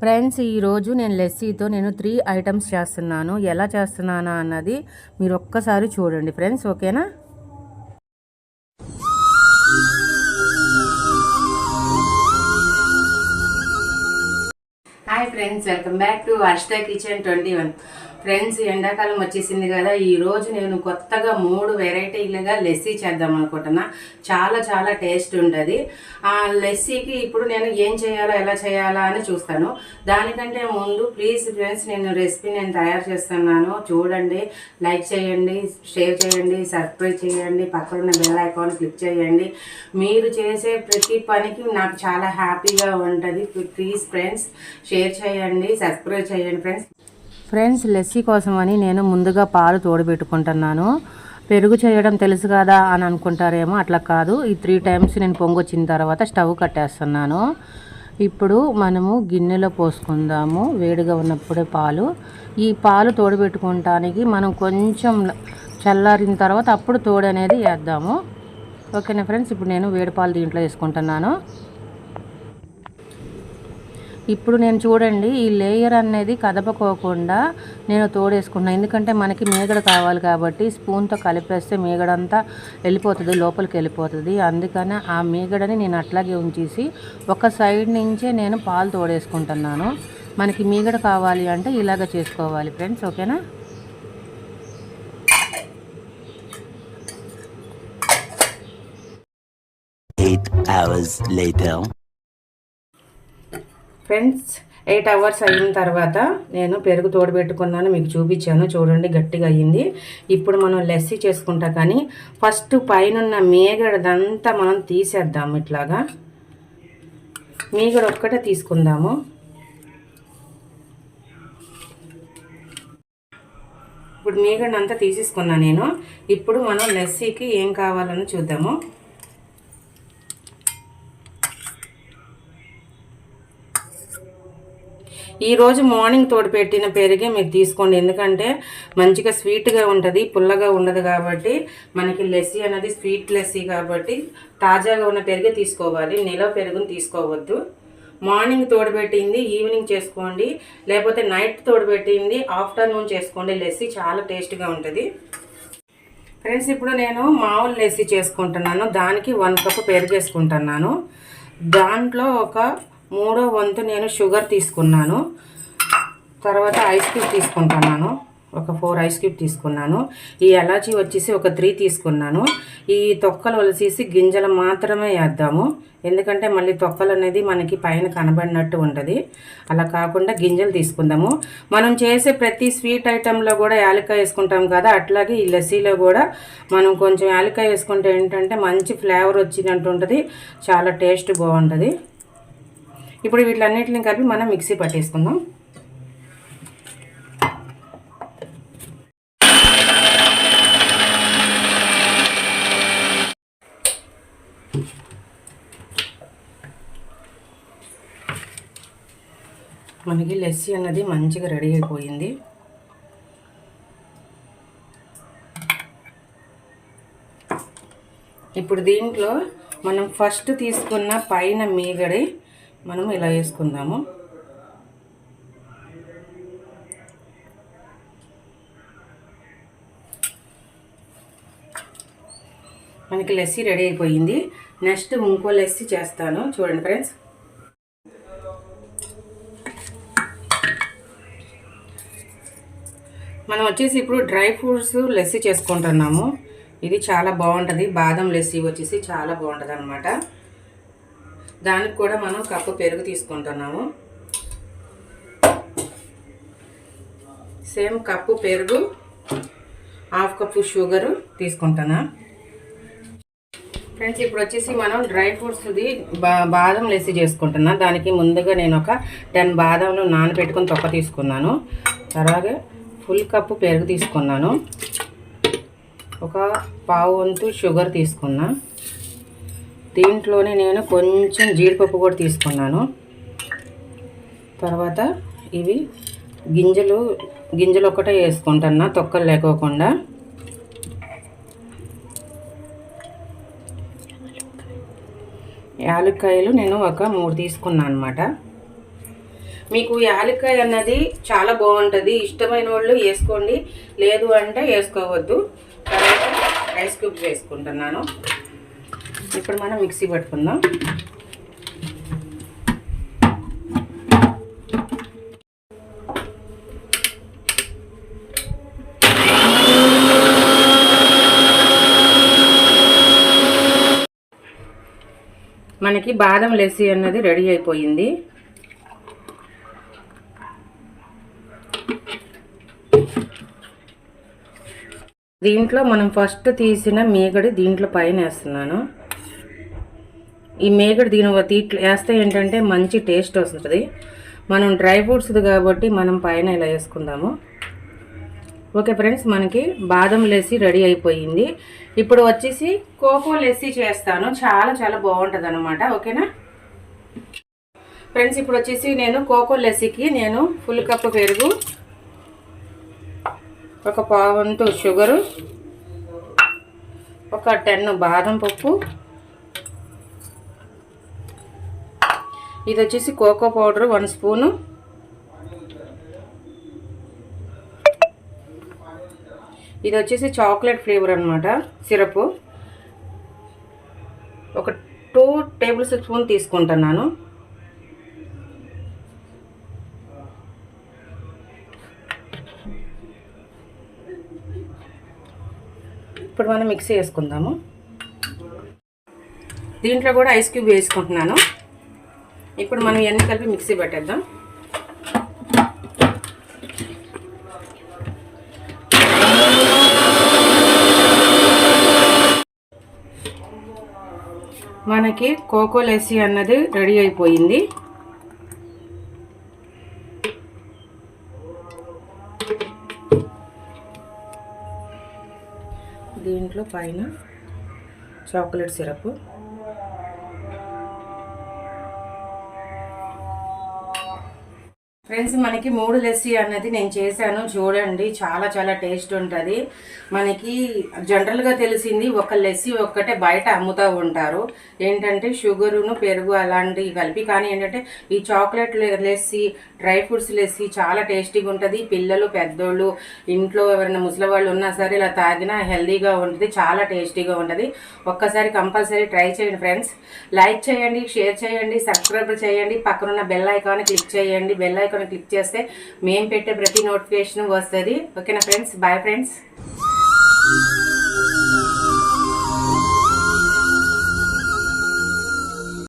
Friends, ఈరోజు నేను లెస్సీతో 3 items చేస్తున్నాను. ఎలా చేస్తున్నానా అన్నది మీరు ఒక్కసారి చూడండి ఫ్రెండ్స్, ఓకేనా? Hi friends, welcome back to Varshita kitchen 21. Friends, ఎండాకాలం వచ్చేసింది కదా. ఈరోజు నేను కొత్తగా 3 వెరైటీలుగా లెస్సీ చేద్దాం అనుకుంటున్నా. చాలా చాలా టేస్ట్ ఉంటుంది. ఆ లెస్సీకి ఇప్పుడు నేను ఏం చేయాలో ఎలా చేయాలా అని చూస్తాను. దానికంటే ముందు ప్లీజ్ ఫ్రెండ్స్, నేను తయారు చేస్తున్నాను. చూడండి, లైక్ చేయండి, షేర్ చేయండి, సబ్స్క్రైబ్ చేయండి, పక్కన ఉన్న బెల్ ఐకాన్ క్లిక్ చేయండి. మీరు చేసే ప్రతి పనికి నాకు చాలా హ్యాపీగా ఉంటుంది. ప్లీజ్ ఫ్రెండ్స్, షేర్ చేయండి, సబ్స్క్రైబ్ చేయండి ఫ్రెండ్స్. లెస్సీ కోసమని నేను ముందుగా పాలు తోడబెట్టుకుంటున్నాను. పెరుగు చేయడం తెలుసు కదా అని అనుకుంటారేమో, అట్లా కాదు. ఈ 3 టైమ్స్ నేను పొంగొచ్చిన తర్వాత స్టవ్ కట్టేస్తున్నాను. ఇప్పుడు మనము గిన్నెలో పోసుకుందాము వేడిగా ఉన్నప్పుడే పాలు. ఈ పాలు తోడబెట్టుకోవటానికి మనం కొంచెం చల్లారిన తర్వాత అప్పుడు తోడు అనేది వేద్దాము, ఓకేనా ఫ్రెండ్స్? ఇప్పుడు నేను వేడి పాలు దీంట్లో వేసుకుంటున్నాను. ఇప్పుడు నేను చూడండి, ఈ లేయర్ అనేది కదపకోకుండా నేను తోడేసుకున్నాను. ఎందుకంటే మనకి మీగడ కావాలి కాబట్టి స్పూన్తో కలిపేస్తే మీగడంతా వెళ్ళిపోతుంది, లోపలికి వెళ్ళిపోతుంది. అందుకని ఆ మీగడని నేను అట్లాగే ఉంచేసి ఒక సైడ్ నుంచే నేను పాలు తోడేసుకుంటున్నాను. మనకి మీగడ కావాలి అంటే ఇలాగ చేసుకోవాలి ఫ్రెండ్స్, ఓకేనా? ఫ్రెండ్స్, 8 అవర్స్ అయిన తర్వాత నేను పెరుగు తోడబెట్టుకున్నాను, మీకు చూపించాను. చూడండి, గట్టిగా అయ్యింది. ఇప్పుడు మనం లెస్సీ చేసుకుంటా. కానీ ఫస్ట్ పైన మీగడదంతా మనం తీసేద్దాం. ఇట్లాగా మీగడ ఒక్కటే తీసుకుందాము. ఇప్పుడు మీగడంతా తీసేసుకున్నా నేను. ఇప్పుడు మనం లెస్సీకి ఏం కావాలని చూద్దాము. ఈరోజు మార్నింగ్ తోడుపెట్టిన పెరిగే మీరు తీసుకోండి. ఎందుకంటే మంచిగా స్వీట్గా ఉంటుంది, పుల్లగా ఉండదు. కాబట్టి మనకి లెస్సీ అనేది స్వీట్ లెస్సీ కాబట్టి తాజాగా ఉన్న పెరిగే తీసుకోవాలి, నిలవ పెరుగుని తీసుకోవద్దు. మార్నింగ్ తోడుపెట్టింది ఈవినింగ్ చేసుకోండి, లేకపోతే నైట్ తోడుపెట్టింది ఆఫ్టర్నూన్ చేసుకోండి. లెస్సీ చాలా టేస్ట్గా ఉంటుంది ఫ్రెండ్స్. ఇప్పుడు నేను మామూలు లెస్సీ చేసుకుంటున్నాను. దానికి 1 కప్పు పెరుగు వేసుకుంటున్నాను. దాంట్లో ఒక 3వ వంతు నేను షుగర్ తీసుకున్నాను. తర్వాత ఐస్ క్యూబ్ తీసుకుంటున్నాను, ఒక 4 ఐస్ క్యూబ్ తీసుకున్నాను. ఈ ఎలాచీ వచ్చేసి ఒక 3 తీసుకున్నాను. ఈ తొక్కలు వలిసేసి గింజలు మాత్రమే వేద్దాము, ఎందుకంటే మళ్ళీ తొక్కలు అనేది మనకి పైన కనబడినట్టు ఉంటుంది. అలా కాకుండా గింజలు తీసుకుందాము. మనం చేసే ప్రతి స్వీట్ ఐటెంలో కూడా యాలక్కాయ వేసుకుంటాం కదా, అట్లాగే ఈ లస్సీలో కూడా మనం కొంచెం యాలక్కాయ వేసుకుంటే ఏంటంటే మంచి ఫ్లేవర్ వచ్చినట్టు ఉంటుంది, చాలా టేస్ట్ బాగుంటుంది. ఇప్పుడు వీటిలన్నిటిని కలిపి మనం మిక్సీ పట్టేసుకుందాం. మనకి లస్సీ అన్నది మంచిగా రెడీ అయిపోయింది. ఇప్పుడు దీంట్లో మనం ఫస్ట్ తీసుకున్న పైన మీగడి మనం ఇలా వేసుకుందాము. మనకి లస్సీ రెడీ అయిపోయింది. నెక్స్ట్ ఇంకో లస్సీ చేస్తాను, చూడండి ఫ్రెండ్స్. మనం వచ్చేసి ఇప్పుడు డ్రై ఫ్రూట్స్ లస్సీ చేసుకుంటున్నాము. ఇది చాలా బాగుంటుంది. బాదం లస్సీ వచ్చేసి చాలా బాగుంటుంది అన్నమాట. దానికి కూడా మనం కప్పు పెరుగు తీసుకుంటున్నాము. సేమ్ కప్పు పెరుగు, 1/2 కప్పు షుగరు తీసుకుంటున్నా ఫ్రెండ్స్. ఇప్పుడు వచ్చేసి మనం డ్రై ఫ్రూట్స్ది బాదం లస్సీ చేసుకుంటున్నా. దానికి ముందుగా నేను ఒక 10 బాదంలు నానబెట్టుకొని తొక్క తీసుకున్నాను. అలాగే ఫుల్ కప్పు పెరుగు తీసుకున్నాను. ఒక 1/2 వంతు షుగర్ తీసుకున్నా. దీంట్లోనే నేను కొంచెం జీడిపప్పు కూడా తీసుకున్నాను. తర్వాత ఇవి గింజలు ఒకటే వేసుకుంటున్నా, తొక్కలు లేకోకుండా. యాలక్కాయలు నేను ఒక 3 తీసుకున్నాను అన్నమాట. మీకు యాలక్కాయ అన్నది చాలా బాగుంటుంది. ఇష్టమైన వాళ్ళు వేసుకోండి, లేదు అంటే వేసుకోవద్దు. తర్వాత ఐస్ క్యూబ్స్ వేసుకుంటున్నాను. ఇప్పుడు మనం మిక్సీ పట్టుకుందాం. మనకి బాదం లస్సీ అన్నది రెడీ అయిపోయింది. దీంట్లో మనం ఫస్ట్ తీసిన మేగడి దీంట్లో పైన వేస్తున్నాను. ఈ మేగడి దీంట్లో వేస్తే ఏంటంటే మంచి టేస్ట్ వస్తుంది. మనం డ్రై ఫ్రూట్స్ది కాబట్టి మనం పైన ఇలా వేసుకుందాము. ఓకే ఫ్రెండ్స్, మనకి బాదం లస్సీ రెడీ అయిపోయింది. ఇప్పుడు వచ్చేసి కోకో లస్సీ చేస్తాను. చాలా చాలా బాగుంటుంది అనమాట. ఓకేనా ఫ్రెండ్స్, ఇప్పుడు వచ్చేసి నేను కోకో లస్సీకి నేను ఫుల్ కప్ పెరుగు, ఒక పావంతు షుగరు, ఒక 10 బాదం పప్పు, ఇది వచ్చేసి కోకో పౌడర్ 1 స్పూను, ఇది వచ్చేసి చాక్లెట్ ఫ్లేవర్ అనమాట సిరప్, ఒక 2 టేబుల్ స్పూన్ తీసుకుంటున్నాను. ఇప్పుడు మనం మిక్సీ వేసుకుందాము. దీంట్లో కూడా ఐస్ క్యూబ్ వేసుకుంటున్నాను. ఇప్పుడు మనం ఇవన్నీ కలిపి మిక్సీ పెట్టేద్దాం. మనకి కోకో లస్సీ అన్నది రెడీ అయిపోయింది. దీంట్లో పైన చాక్లెట్ సిరప్, ఫ్రెండ్స్ మనకి 3 లస్సీ అన్నది నేను చేశాను. చూడండి, చాలా చాలా టేస్ట్ ఉంటుంది. మనకి జనరల్గా తెలిసింది ఒక లస్సీ ఒక్కటే బయట అమ్ముతూ ఉంటారు, ఏంటంటే షుగరును పెరుగు అలాంటివి కలిపి. కానీ ఏంటంటే ఈ chocolate lassi, dry fruits lassi చాలా టేస్టీగా ఉంటుంది. పిల్లలు, పెద్దోళ్ళు, ఇంట్లో ఎవరైనా ముసలి వాళ్ళు ఉన్నా సరే ఇలా తాగినా హెల్దీగా ఉంటుంది, చాలా టేస్టీగా ఉంటుంది. ఒక్కసారి కంపల్సరీ ట్రై చేయండి ఫ్రెండ్స్. లైక్ చేయండి, షేర్ చేయండి, సబ్స్క్రైబ్ చేయండి, పక్కనున్న బెల్ ఐకాన్ క్లిక్ చేయండి. బెల్ ఐకాన్ క్లిక్ చేస్తే మేము పెట్టే ప్రతి నోటిఫికేషన్ వస్తుంది. ఓకేనా ఫ్రెండ్స్, బాయ్ ఫ్రెండ్స్.